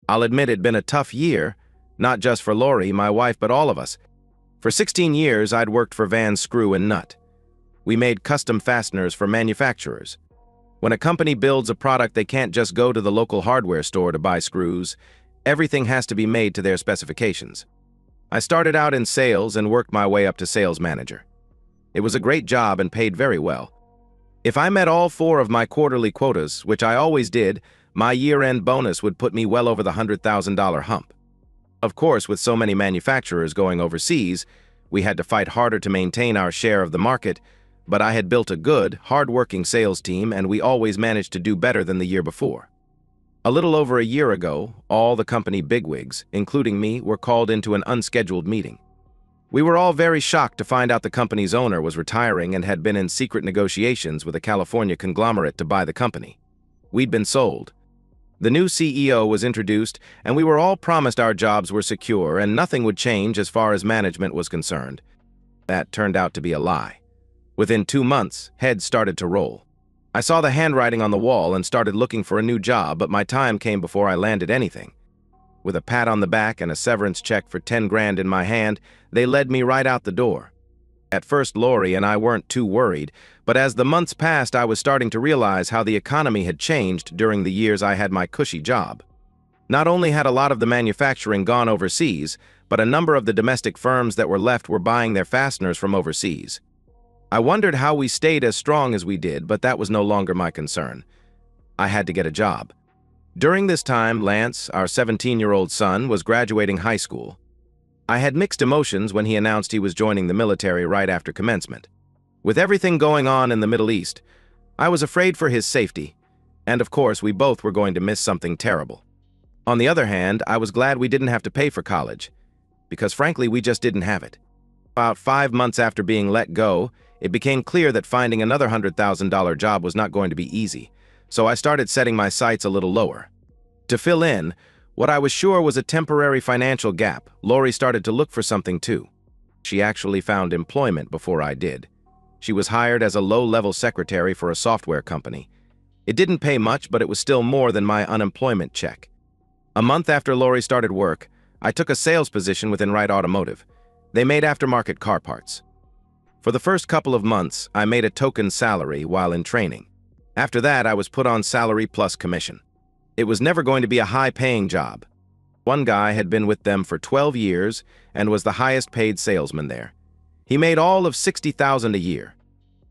I'll admit it'd been a tough year, not just for Lori, my wife, but all of us. For 16 years, I'd worked for Van Screw and Nut. We made custom fasteners for manufacturers. When a company builds a product, they can't just go to the local hardware store to buy screws. Everything has to be made to their specifications. I started out in sales and worked my way up to sales manager. It was a great job and paid very well. If I met all 4 of my quarterly quotas, which I always did, my year-end bonus would put me well over the $100,000 hump. Of course, with so many manufacturers going overseas, we had to fight harder to maintain our share of the market, but I had built a good, hard-working sales team, and we always managed to do better than the year before. A little over a year ago, all the company bigwigs, including me, were called into an unscheduled meeting. We were all very shocked to find out the company's owner was retiring and had been in secret negotiations with a California conglomerate to buy the company. We'd been sold. The new CEO was introduced, and we were all promised our jobs were secure and nothing would change as far as management was concerned. That turned out to be a lie. Within 2 months, heads started to roll. I saw the handwriting on the wall and started looking for a new job, but my time came before I landed anything. With a pat on the back and a severance check for 10 grand in my hand, they led me right out the door. At first, Lori and I weren't too worried, but as the months passed, I was starting to realize how the economy had changed during the years I had my cushy job. Not only had a lot of the manufacturing gone overseas, but a number of the domestic firms that were left were buying their fasteners from overseas. I wondered how we stayed as strong as we did, but that was no longer my concern. I had to get a job. During this time, Lance, our 17-year-old son, was graduating high school. I had mixed emotions when he announced he was joining the military right after commencement. With everything going on in the Middle East, I was afraid for his safety, and of course we both were going to miss something terrible. On the other hand, I was glad we didn't have to pay for college, because frankly we just didn't have it. About 5 months after being let go, it became clear that finding another $100,000 job was not going to be easy, so I started setting my sights a little lower. To fill in what I was sure was a temporary financial gap, Lori started to look for something too. She actually found employment before I did. She was hired as a low-level secretary for a software company. It didn't pay much, but it was still more than my unemployment check. A month after Lori started work, I took a sales position within Wright Automotive. They made aftermarket car parts. For the first couple of months, I made a token salary while in training. After that, I was put on salary plus commission. It was never going to be a high-paying job. One guy had been with them for 12 years and was the highest-paid salesman there. He made all of $60,000 a year.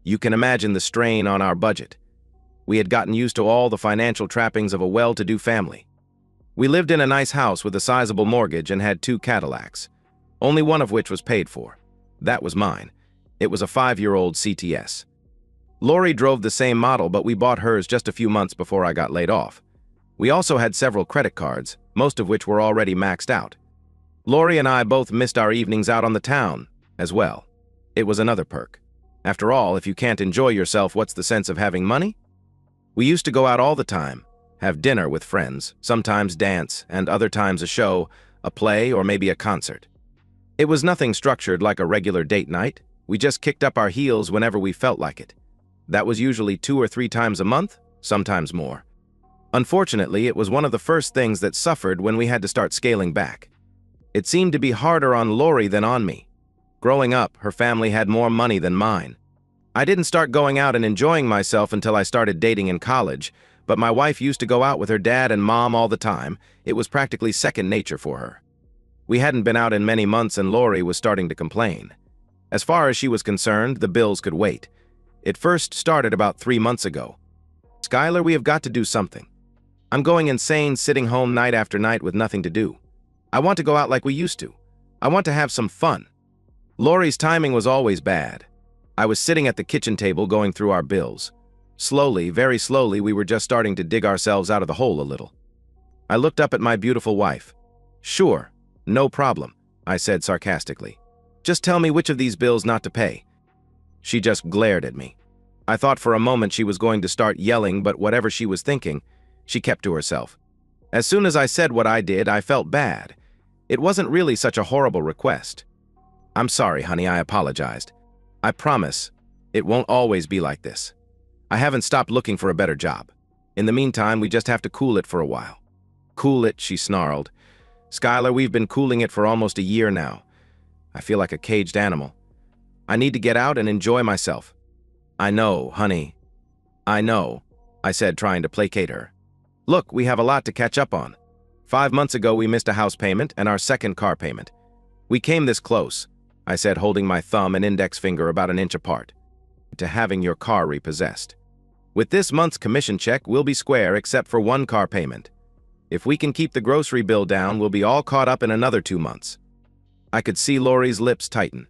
You can imagine the strain on our budget. We had gotten used to all the financial trappings of a well-to-do family. We lived in a nice house with a sizable mortgage and had 2 Cadillacs, only one of which was paid for. That was mine. It was a 5-year-old CTS. Lori drove the same model, but we bought hers just a few months before I got laid off. We also had several credit cards, most of which were already maxed out. Lori and I both missed our evenings out on the town, as well. It was another perk. After all, if you can't enjoy yourself, what's the sense of having money? We used to go out all the time, have dinner with friends, sometimes dance, and other times a show, a play, or maybe a concert. It was nothing structured like a regular date night. We just kicked up our heels whenever we felt like it. That was usually 2 or 3 times a month, sometimes more. Unfortunately, it was one of the first things that suffered when we had to start scaling back. It seemed to be harder on Lori than on me. Growing up, her family had more money than mine. I didn't start going out and enjoying myself until I started dating in college, but my wife used to go out with her dad and mom all the time. It was practically second nature for her. We hadn't been out in many months and Lori was starting to complain. As far as she was concerned, the bills could wait. It first started about 3 months ago. "Skylar, we have got to do something. I'm going insane sitting home night after night with nothing to do. I want to go out like we used to. I want to have some fun." Lori's timing was always bad. I was sitting at the kitchen table going through our bills. Slowly, very slowly, we were just starting to dig ourselves out of the hole a little. I looked up at my beautiful wife. "Sure, no problem," I said sarcastically. "Just tell me which of these bills not to pay." She just glared at me. I thought for a moment she was going to start yelling, but whatever she was thinking, she kept to herself. As soon as I said what I did, I felt bad. It wasn't really such a horrible request. "I'm sorry, honey," I apologized. "I promise it won't always be like this. I haven't stopped looking for a better job. In the meantime, we just have to cool it for a while." Cool it, she snarled. Skylar, we've been cooling it for almost a year now. I feel like a caged animal. I need to get out and enjoy myself. I know, honey. I know, I said, trying to placate her. Look, we have a lot to catch up on. 5 months ago, we missed a house payment and our second car payment. We came this close, I said, holding my thumb and index finger about an inch apart, to having your car repossessed. With this month's commission check, we'll be square except for one car payment. If we can keep the grocery bill down, we'll be all caught up in another 2 months. I could see Lori's lips tighten.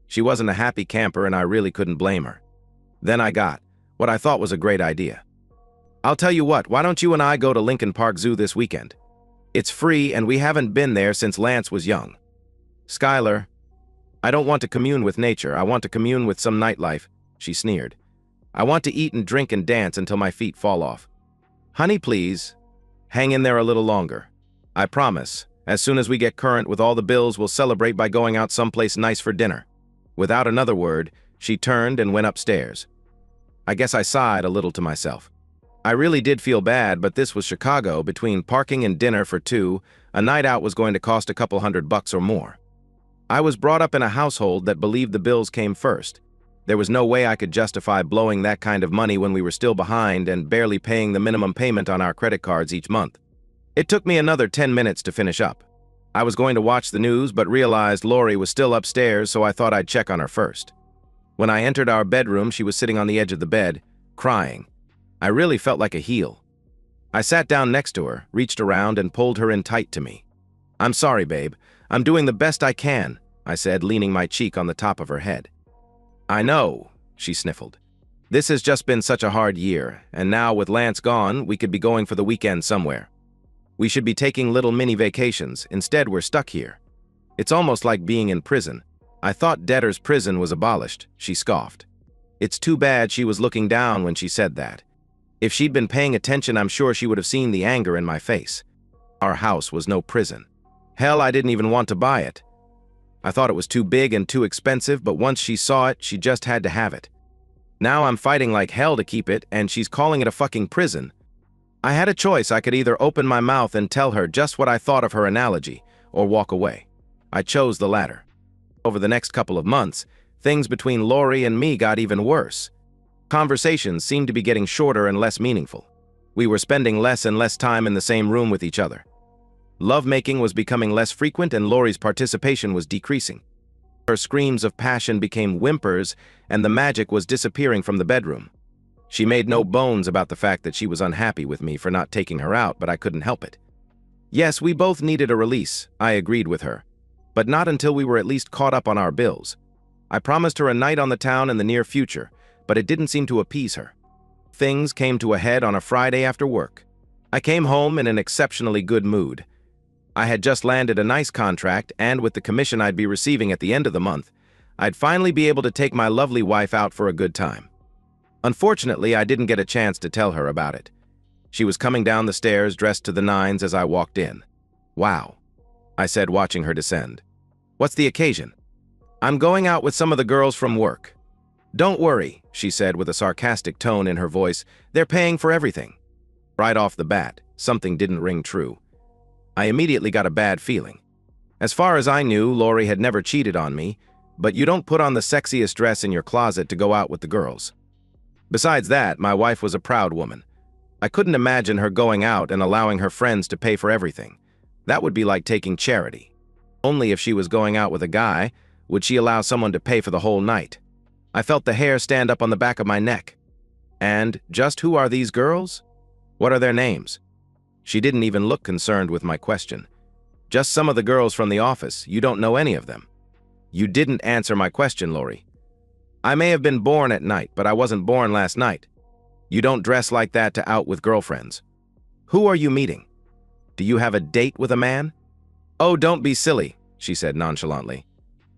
She wasn't a happy camper and I really couldn't blame her. Then I got what I thought was a great idea. I'll tell you what, why don't you and I go to Lincoln Park Zoo this weekend? It's free and we haven't been there since Lance was young. Skylar, I don't want to commune with nature, I want to commune with some nightlife, she sneered. I want to eat and drink and dance until my feet fall off. Honey, please, hang in there a little longer. I promise, as soon as we get current with all the bills, we'll celebrate by going out someplace nice for dinner. Without another word, she turned and went upstairs. I guess I sighed a little to myself. I really did feel bad, but this was Chicago. Between parking and dinner for two, a night out was going to cost a couple $100 or more. I was brought up in a household that believed the bills came first. There was no way I could justify blowing that kind of money when we were still behind and barely paying the minimum payment on our credit cards each month. It took me another 10 minutes to finish up. I was going to watch the news, but realized Lori was still upstairs, so I thought I'd check on her first. When I entered our bedroom, she was sitting on the edge of the bed, crying. I really felt like a heel. I sat down next to her, reached around, and pulled her in tight to me. I'm sorry, babe. I'm doing the best I can, I said, leaning my cheek on the top of her head. I know, she sniffled. This has just been such a hard year, and now with Lance gone, we could be going for the weekend somewhere. We should be taking little mini vacations. Instead, we're stuck here. It's almost like being in prison. I thought debtor's prison was abolished, she scoffed. It's too bad she was looking down when she said that. If she'd been paying attention, I'm sure she would have seen the anger in my face. Our house was no prison. Hell, I didn't even want to buy it. I thought it was too big and too expensive, but once she saw it, she just had to have it. Now I'm fighting like hell to keep it, and she's calling it a fucking prison. I had a choice. I could either open my mouth and tell her just what I thought of her analogy, or walk away. I chose the latter. Over the next couple of months, things between Lori and me got even worse. Conversations seemed to be getting shorter and less meaningful. We were spending less and less time in the same room with each other. Lovemaking was becoming less frequent and Lori's participation was decreasing. Her screams of passion became whimpers and the magic was disappearing from the bedroom. She made no bones about the fact that she was unhappy with me for not taking her out, but I couldn't help it. Yes, we both needed a release, I agreed with her, but not until we were at least caught up on our bills. I promised her a night on the town in the near future, but it didn't seem to appease her. Things came to a head on a Friday after work. I came home in an exceptionally good mood. I had just landed a nice contract, and with the commission I'd be receiving at the end of the month, I'd finally be able to take my lovely wife out for a good time. Unfortunately, I didn't get a chance to tell her about it. She was coming down the stairs dressed to the nines as I walked in. Wow, I said, watching her descend. What's the occasion? I'm going out with some of the girls from work. Don't worry, she said with a sarcastic tone in her voice. They're paying for everything. Right off the bat, something didn't ring true. I immediately got a bad feeling. As far as I knew, Lori had never cheated on me, but you don't put on the sexiest dress in your closet to go out with the girls. Besides that, my wife was a proud woman. I couldn't imagine her going out and allowing her friends to pay for everything. That would be like taking charity. Only if she was going out with a guy would she allow someone to pay for the whole night. I felt the hair stand up on the back of my neck. And just who are these girls? What are their names? She didn't even look concerned with my question. Just some of the girls from the office. You don't know any of them. You didn't answer my question, Lori. I may have been born at night, but I wasn't born last night. You don't dress like that to out with girlfriends. Who are you meeting? Do you have a date with a man? Oh, don't be silly, she said nonchalantly.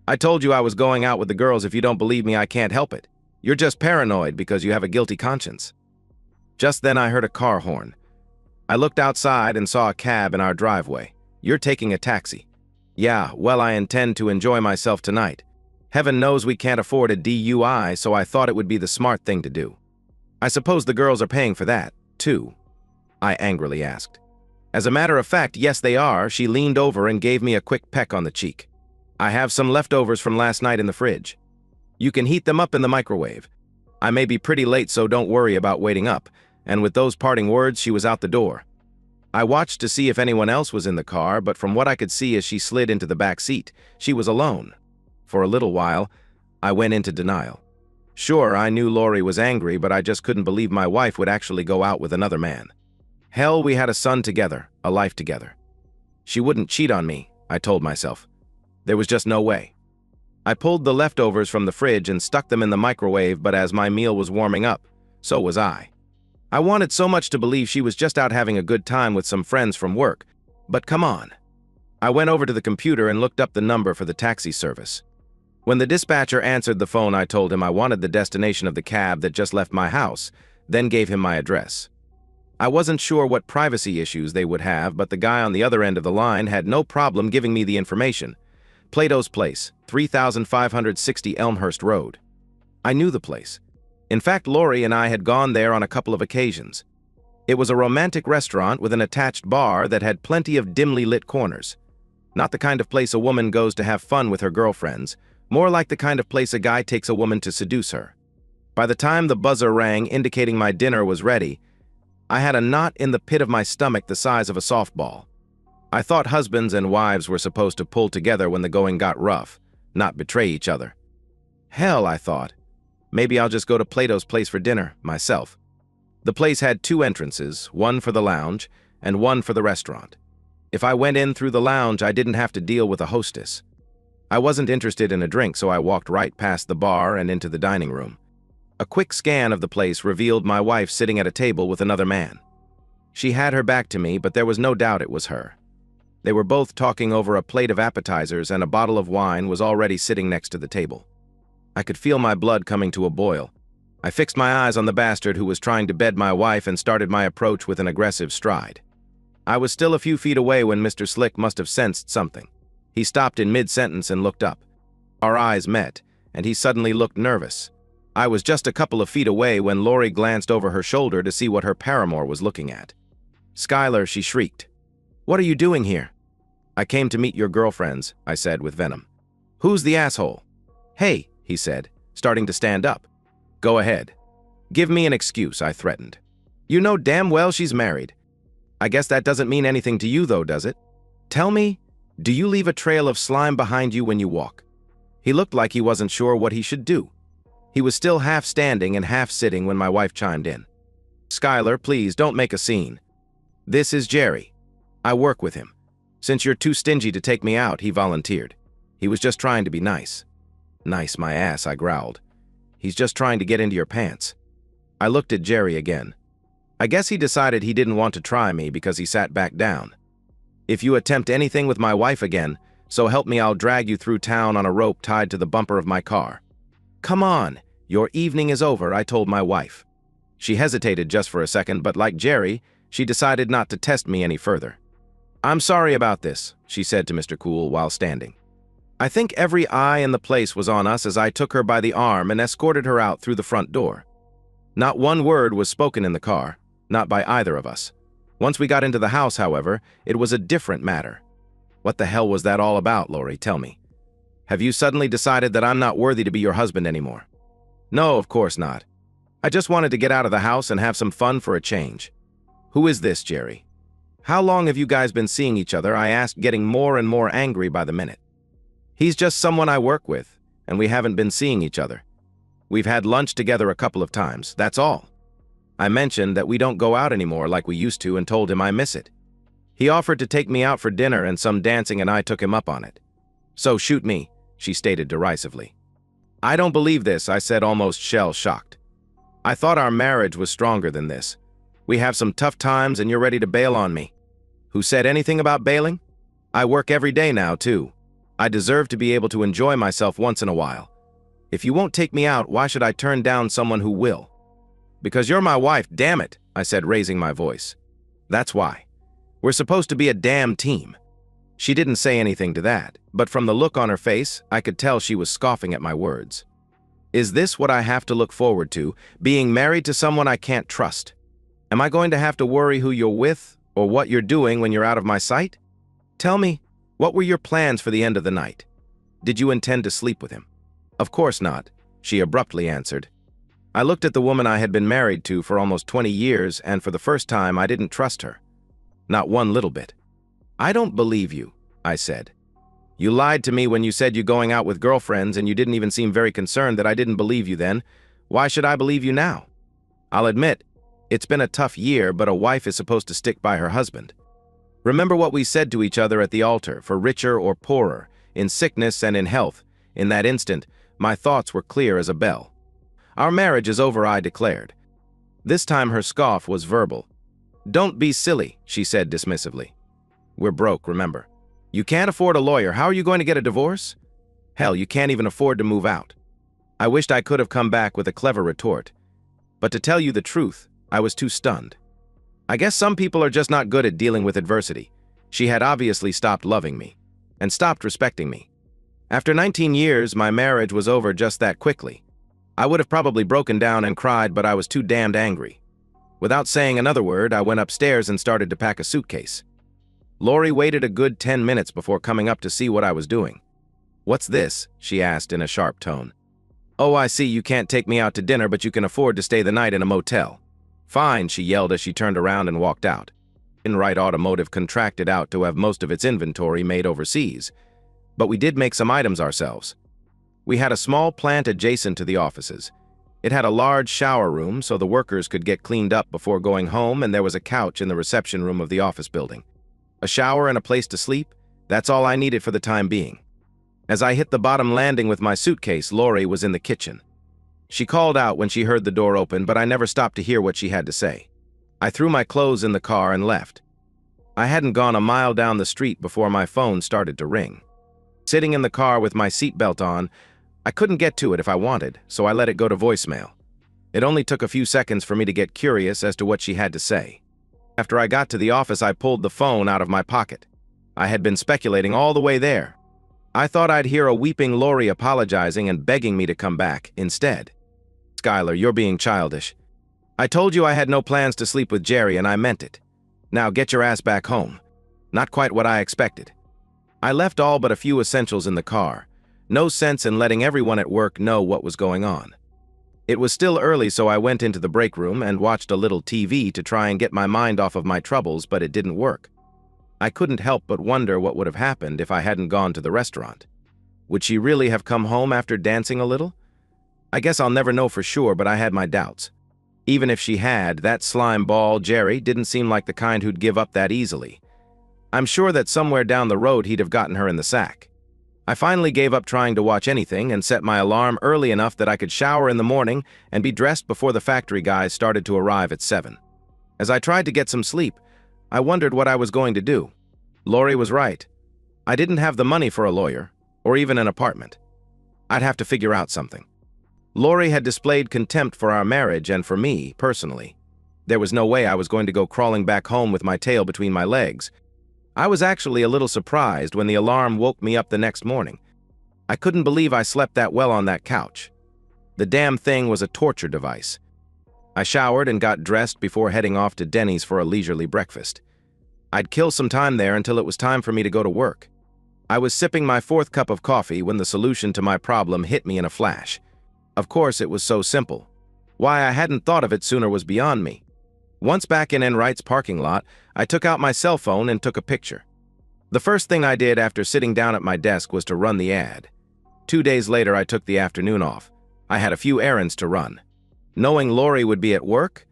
I told you I was going out with the girls. If you don't believe me, I can't help it. You're just paranoid because you have a guilty conscience. Just then I heard a car horn. I looked outside and saw a cab in our driveway. You're taking a taxi. Yeah, well, I intend to enjoy myself tonight. Heaven knows we can't afford a DUI, so I thought it would be the smart thing to do. I suppose the girls are paying for that, too? I angrily asked. As a matter of fact, yes they are. She leaned over and gave me a quick peck on the cheek. I have some leftovers from last night in the fridge. You can heat them up in the microwave. I may be pretty late, so don't worry about waiting up. And with those parting words, she was out the door. I watched to see if anyone else was in the car, but from what I could see as she slid into the back seat, she was alone. For a little while, I went into denial. Sure, I knew Lori was angry, but I just couldn't believe my wife would actually go out with another man. Hell, we had a son together, a life together. She wouldn't cheat on me, I told myself. There was just no way. I pulled the leftovers from the fridge and stuck them in the microwave, but as my meal was warming up, so was I. I wanted so much to believe she was just out having a good time with some friends from work, but come on. I went over to the computer and looked up the number for the taxi service. When the dispatcher answered the phone, I told him I wanted the destination of the cab that just left my house, then gave him my address. I wasn't sure what privacy issues they would have, but the guy on the other end of the line had no problem giving me the information. Plato's Place, 3560 Elmhurst Road. I knew the place. In fact, Lori and I had gone there on a couple of occasions. It was a romantic restaurant with an attached bar that had plenty of dimly lit corners. Not the kind of place a woman goes to have fun with her girlfriends, more like the kind of place a guy takes a woman to seduce her. By the time the buzzer rang indicating my dinner was ready, I had a knot in the pit of my stomach the size of a softball. I thought husbands and wives were supposed to pull together when the going got rough, not betray each other. Hell, I thought. Maybe I'll just go to Plato's Place for dinner, myself. The place had two entrances, one for the lounge and one for the restaurant. If I went in through the lounge, I didn't have to deal with a hostess. I wasn't interested in a drink, so I walked right past the bar and into the dining room. A quick scan of the place revealed my wife sitting at a table with another man. She had her back to me, but there was no doubt it was her. They were both talking over a plate of appetizers, and a bottle of wine was already sitting next to the table. I could feel my blood coming to a boil. I fixed my eyes on the bastard who was trying to bed my wife and started my approach with an aggressive stride. I was still a few feet away when Mr. Slick must have sensed something. He stopped in mid-sentence and looked up. Our eyes met, and he suddenly looked nervous. I was just a couple of feet away when Lori glanced over her shoulder to see what her paramour was looking at. "Skylar," she shrieked. "What are you doing here?" "I came to meet your girlfriends," I said with venom. "Who's the asshole?" "Hey," he said, starting to stand up. "Go ahead. Give me an excuse," I threatened. "You know damn well she's married. I guess that doesn't mean anything to you though, does it? Tell me, do you leave a trail of slime behind you when you walk?" He looked like he wasn't sure what he should do. He was still half standing and half sitting when my wife chimed in. "Skylar, please don't make a scene. This is Jerry. I work with him. Since you're too stingy to take me out," he volunteered. He was just trying to be nice. "Nice my ass," I growled. "He's just trying to get into your pants." I looked at Jerry again. I guess he decided he didn't want to try me because he sat back down. "If you attempt anything with my wife again, so help me, I'll drag you through town on a rope tied to the bumper of my car." "Come on, your evening is over," I told my wife. She hesitated just for a second, but like Jerry, she decided not to test me any further. "I'm sorry about this," she said to Mr. Cool while standing. I think every eye in the place was on us as I took her by the arm and escorted her out through the front door. Not one word was spoken in the car, not by either of us. Once we got into the house, however, it was a different matter. "What the hell was that all about, Lori? Tell me. Have you suddenly decided that I'm not worthy to be your husband anymore?" "No, of course not. I just wanted to get out of the house and have some fun for a change." "Who is this, Jerry? How long have you guys been seeing each other?" I asked, getting more and more angry by the minute. "He's just someone I work with, and we haven't been seeing each other. We've had lunch together a couple of times, that's all." I mentioned that we don't go out anymore like we used to and told him I miss it. He offered to take me out for dinner and some dancing, and I took him up on it. "So shoot me," she stated derisively. "I don't believe this," I said, almost shell-shocked. "I thought our marriage was stronger than this. We have some tough times and you're ready to bail on me." "Who said anything about bailing? I work every day now, too. I deserve to be able to enjoy myself once in a while. If you won't take me out, why should I turn down someone who will?" "Because you're my wife, damn it," I said, raising my voice. "That's why. We're supposed to be a damn team." She didn't say anything to that, but from the look on her face, I could tell she was scoffing at my words. Is this what I have to look forward to, being married to someone I can't trust? Am I going to have to worry who you're with, Or what you're doing when you're out of my sight? Tell me, what were your plans for the end of the night? Did you intend to sleep with him? Of course not, she abruptly answered. I looked at the woman I had been married to for almost 20 years, and for the first time I didn't trust her. Not one little bit. I don't believe you, I said. You lied to me when you said you're going out with girlfriends, and you didn't even seem very concerned that I didn't believe you then. Why should I believe you now? I'll admit, it's been a tough year, but a wife is supposed to stick by her husband. Remember what we said to each other at the altar, for richer or poorer, in sickness and in health. In that instant, my thoughts were clear as a bell. Our marriage is over, I declared. This time her scoff was verbal. Don't be silly, she said dismissively. We're broke, remember. You can't afford a lawyer. How are you going to get a divorce? Hell, you can't even afford to move out. I wished I could have come back with a clever retort. But to tell you the truth, I was too stunned. I guess some people are just not good at dealing with adversity. She had obviously stopped loving me, and stopped respecting me. After 19 years, my marriage was over just that quickly. I would have probably broken down and cried, but I was too damned angry. Without saying another word, I went upstairs and started to pack a suitcase. Lori waited a good 10 minutes before coming up to see what I was doing. What's this? She asked in a sharp tone. Oh, I see you can't take me out to dinner, but you can afford to stay the night in a motel. Fine, she yelled as she turned around and walked out. Enright Automotive contracted out to have most of its inventory made overseas, but we did make some items ourselves. We had a small plant adjacent to the offices. It had a large shower room so the workers could get cleaned up before going home, and there was a couch in the reception room of the office building. A shower and a place to sleep, that's all I needed for the time being. As I hit the bottom landing with my suitcase, Lori was in the kitchen. She called out when she heard the door open, but I never stopped to hear what she had to say. I threw my clothes in the car and left. I hadn't gone a mile down the street before my phone started to ring. Sitting in the car with my seatbelt on, I couldn't get to it if I wanted, so I let it go to voicemail. It only took a few seconds for me to get curious as to what she had to say. After I got to the office, I pulled the phone out of my pocket. I had been speculating all the way there. I thought I'd hear a weeping Lori apologizing and begging me to come back instead. Skylar, you're being childish. I told you I had no plans to sleep with Jerry, and I meant it. Now get your ass back home. Not quite what I expected. I left all but a few essentials in the car. No sense in letting everyone at work know what was going on. It was still early, so I went into the break room and watched a little TV to try and get my mind off of my troubles, but it didn't work. I couldn't help but wonder what would have happened if I hadn't gone to the restaurant. Would she really have come home after dancing a little? I guess I'll never know for sure, but I had my doubts. Even if she had, that slime ball, Jerry, didn't seem like the kind who'd give up that easily. I'm sure that somewhere down the road he'd have gotten her in the sack. I finally gave up trying to watch anything and set my alarm early enough that I could shower in the morning and be dressed before the factory guys started to arrive at 7. As I tried to get some sleep, I wondered what I was going to do. Lori was right. I didn't have the money for a lawyer, or even an apartment. I'd have to figure out something. Lori had displayed contempt for our marriage and for me, personally. There was no way I was going to go crawling back home with my tail between my legs. I was actually a little surprised when the alarm woke me up the next morning. I couldn't believe I slept that well on that couch. The damn thing was a torture device. I showered and got dressed before heading off to Denny's for a leisurely breakfast. I'd kill some time there until it was time for me to go to work. I was sipping my 4th cup of coffee when the solution to my problem hit me in a flash. Of course, it was so simple. Why I hadn't thought of it sooner was beyond me. Once back in Enright's parking lot, I took out my cell phone and took a picture. The first thing I did after sitting down at my desk was to run the ad. 2 days later, I took the afternoon off. I had a few errands to run. Knowing Lori would be at work,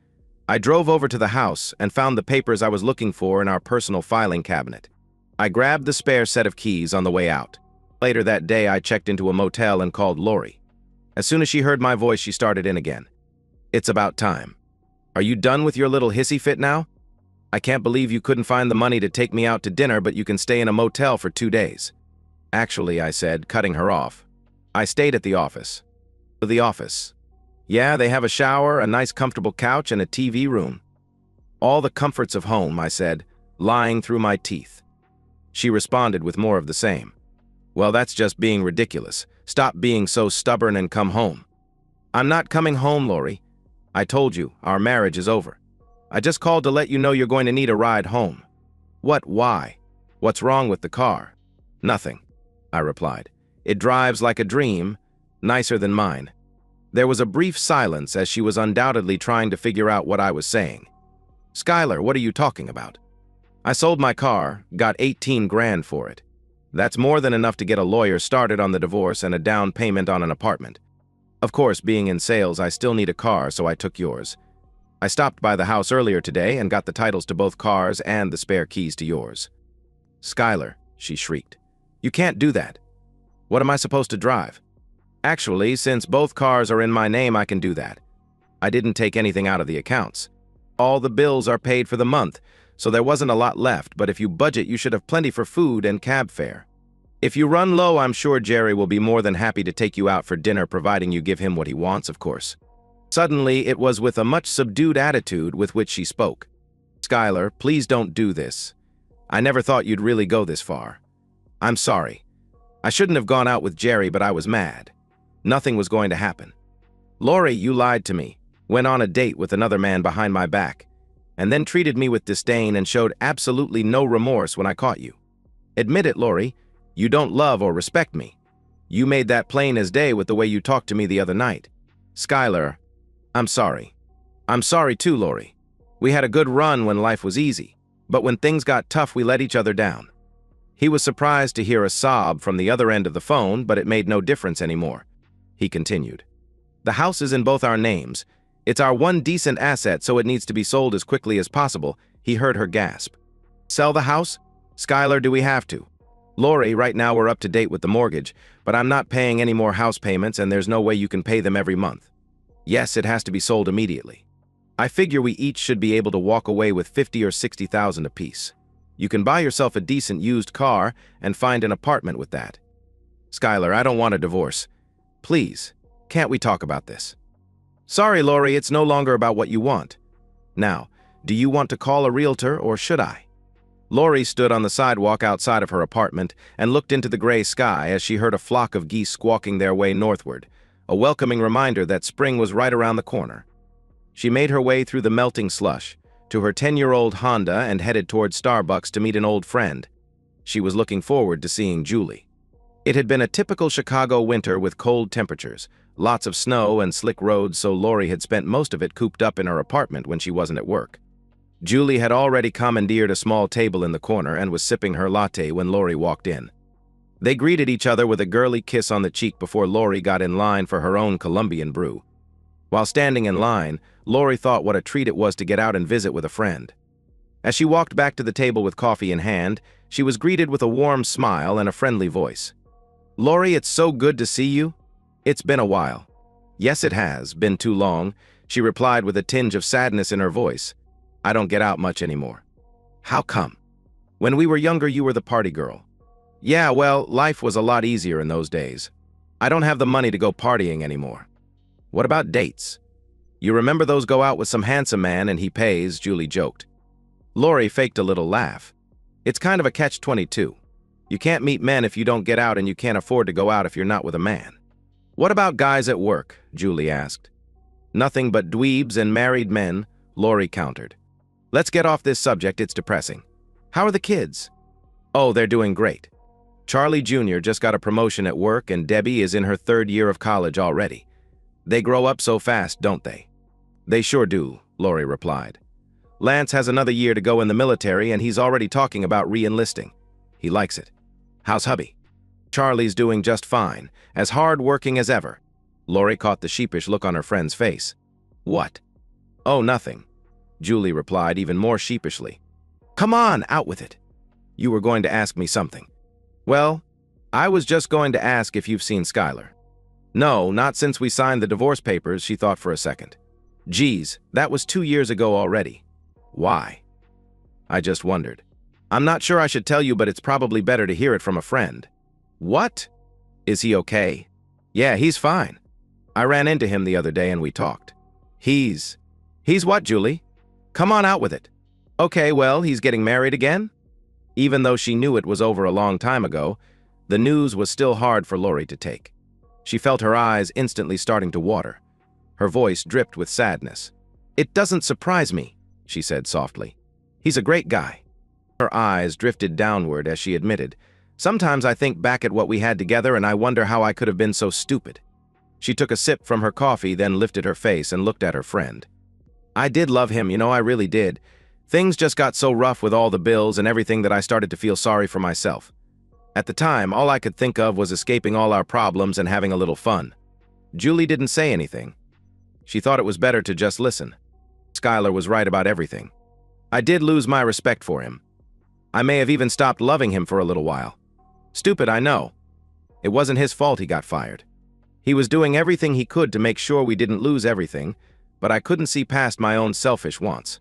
I drove over to the house and found the papers I was looking for in our personal filing cabinet. I grabbed the spare set of keys on the way out. Later that day, I checked into a motel and called Lori. As soon as she heard my voice, she started in again. It's about time. Are you done with your little hissy fit now? I can't believe you couldn't find the money to take me out to dinner, but you can stay in a motel for 2 days. Actually, I said, cutting her off. I stayed at the office. The office. Yeah, they have a shower, a nice comfortable couch, and a TV room. All the comforts of home, I said, lying through my teeth. She responded with more of the same. Well, that's just being ridiculous. Stop being so stubborn and come home. I'm not coming home, Lori. I told you, our marriage is over. I just called to let you know you're going to need a ride home. What? Why? What's wrong with the car? Nothing, I replied. It drives like a dream, nicer than mine. There was a brief silence as she was undoubtedly trying to figure out what I was saying. Skylar, what are you talking about? I sold my car, got 18 grand for it. That's more than enough to get a lawyer started on the divorce and a down payment on an apartment. Of course, being in sales, I still need a car, so I took yours. I stopped by the house earlier today and got the titles to both cars and the spare keys to yours. Skylar, she shrieked. You can't do that. What am I supposed to drive? Actually, since both cars are in my name, I can do that. I didn't take anything out of the accounts. All the bills are paid for the month, so there wasn't a lot left, but if you budget, you should have plenty for food and cab fare. If you run low, I'm sure Jerry will be more than happy to take you out for dinner, providing you give him what he wants, of course. Suddenly, it was with a much subdued attitude with which she spoke. Skylar, please don't do this. I never thought you'd really go this far. I'm sorry. I shouldn't have gone out with Jerry, but I was mad. Nothing was going to happen. Lori, you lied to me, went on a date with another man behind my back, and then treated me with disdain and showed absolutely no remorse when I caught you. Admit it, Lori, you don't love or respect me. You made that plain as day with the way you talked to me the other night. Skylar, I'm sorry. I'm sorry too, Lori. We had a good run when life was easy, but when things got tough, we let each other down. He was surprised to hear a sob from the other end of the phone, but it made no difference anymore. He continued. The house is in both our names. It's our one decent asset, so it needs to be sold as quickly as possible. He heard her gasp. Sell the house? Skylar, do we have to? Lori, right now we're up to date with the mortgage, but I'm not paying any more house payments and there's no way you can pay them every month. Yes, it has to be sold immediately. I figure we each should be able to walk away with $50,000 or $60,000 apiece. You can buy yourself a decent used car and find an apartment with that. Skylar, I don't want a divorce. Please, can't we talk about this? Sorry, Lori, it's no longer about what you want. Now, do you want to call a realtor or should I? Lori stood on the sidewalk outside of her apartment and looked into the gray sky as she heard a flock of geese squawking their way northward, a welcoming reminder that spring was right around the corner. She made her way through the melting slush to her 10-year-old Honda and headed toward Starbucks to meet an old friend. She was looking forward to seeing Julie. It had been a typical Chicago winter with cold temperatures, lots of snow and slick roads, so Lori had spent most of it cooped up in her apartment when she wasn't at work. Julie had already commandeered a small table in the corner and was sipping her latte when Lori walked in. They greeted each other with a girly kiss on the cheek before Lori got in line for her own Colombian brew. While standing in line, Lori thought what a treat it was to get out and visit with a friend. As she walked back to the table with coffee in hand, she was greeted with a warm smile and a friendly voice. Lori, it's so good to see you. It's been a while. Yes, it has been too long, she replied with a tinge of sadness in her voice. I don't get out much anymore. How come? When we were younger, you were the party girl. Yeah, well, life was a lot easier in those days. I don't have the money to go partying anymore. What about dates? You remember those go out with some handsome man and he pays, Julie joked. Lori faked a little laugh. It's kind of a catch-22. You can't meet men if you don't get out and you can't afford to go out if you're not with a man. What about guys at work? Julie asked. Nothing but dweebs and married men, Lori countered. Let's get off this subject, it's depressing. How are the kids? Oh, they're doing great. Charlie Jr. just got a promotion at work and Debbie is in her 3rd year of college already. They grow up so fast, don't they? They sure do, Lori replied. Lance has another year to go in the military and he's already talking about re-enlisting. He likes it. How's hubby? Charlie's doing just fine, as hard-working as ever. Lori caught the sheepish look on her friend's face. What? Oh, nothing. Julie replied even more sheepishly. Come on, out with it. You were going to ask me something. Well, I was just going to ask if you've seen Skylar. No, not since we signed the divorce papers, she thought for a second. Geez, that was 2 years ago already. Why? I just wondered. I'm not sure I should tell you, but it's probably better to hear it from a friend. What? Is he okay? Yeah, he's fine. I ran into him the other day and we talked. He's what, Julie? Come on, out with it. Okay, well, he's getting married again? Even though she knew it was over a long time ago, the news was still hard for Lori to take. She felt her eyes instantly starting to water. Her voice dripped with sadness. It doesn't surprise me. she said softly. He's a great guy. Her eyes drifted downward as she admitted, "Sometimes I think back at what we had together and I wonder how I could have been so stupid." She took a sip from her coffee, then lifted her face and looked at her friend. "I did love him, I really did. Things just got so rough with all the bills and everything that I started to feel sorry for myself. At the time, all I could think of was escaping all our problems and having a little fun." Julie didn't say anything. She thought it was better to just listen. Skylar was right about everything. I did lose my respect for him. I may have even stopped loving him for a little while. Stupid, I know. It wasn't his fault he got fired. He was doing everything he could to make sure we didn't lose everything, but I couldn't see past my own selfish wants.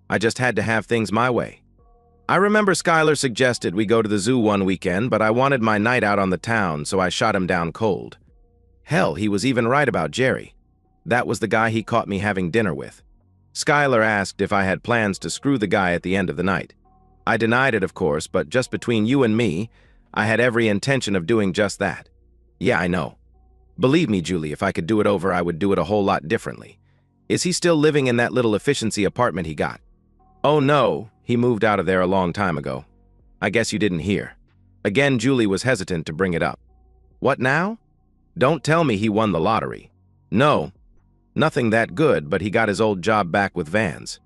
I just had to have things my way. I remember Skylar suggested we go to the zoo one weekend, but I wanted my night out on the town, so I shot him down cold. Hell, he was even right about Jerry. That was the guy he caught me having dinner with. Skylar asked if I had plans to screw the guy at the end of the night. I denied it, of course, but just between you and me, I had every intention of doing just that. Yeah, I know. Believe me, Julie, if I could do it over, I would do it a whole lot differently. Is he still living in that little efficiency apartment he got? Oh no, he moved out of there a long time ago. I guess you didn't hear. Again, Julie was hesitant to bring it up. What now? Don't tell me he won the lottery. No, nothing that good, but he got his old job back with Vans.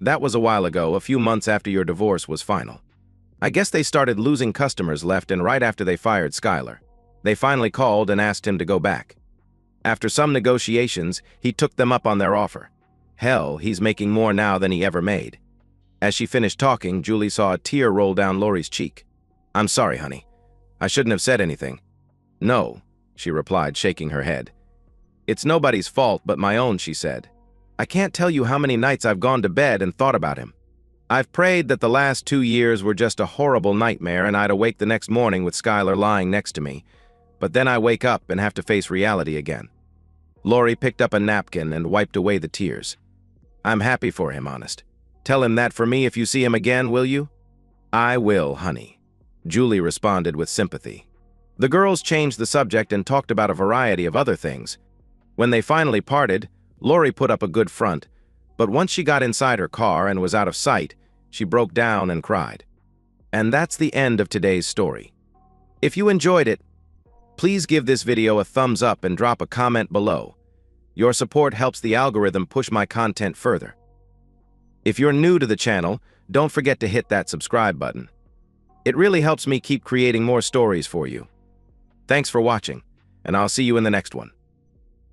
That was a while ago, a few months after your divorce was final. I guess they started losing customers left and right after they fired Skylar. They finally called and asked him to go back. After some negotiations, he took them up on their offer. Hell, he's making more now than he ever made. As she finished talking, Julie saw a tear roll down Lori's cheek. I'm sorry, honey. I shouldn't have said anything. No, she replied, shaking her head. It's nobody's fault but my own, she said. I can't tell you how many nights I've gone to bed and thought about him. I've prayed that the last 2 years were just a horrible nightmare and I'd awake the next morning with Skylar lying next to me. But then I wake up and have to face reality again. Lori picked up a napkin and wiped away the tears. I'm happy for him, honest. Tell him that for me if you see him again, will you? I will, honey, Julie responded with sympathy. The girls changed the subject and talked about a variety of other things. When they finally parted, Lori put up a good front, but once she got inside her car and was out of sight, she broke down and cried. And that's the end of today's story. If you enjoyed it, please give this video a thumbs up and drop a comment below. Your support helps the algorithm push my content further. If you're new to the channel, don't forget to hit that subscribe button. It really helps me keep creating more stories for you. Thanks for watching, and I'll see you in the next one.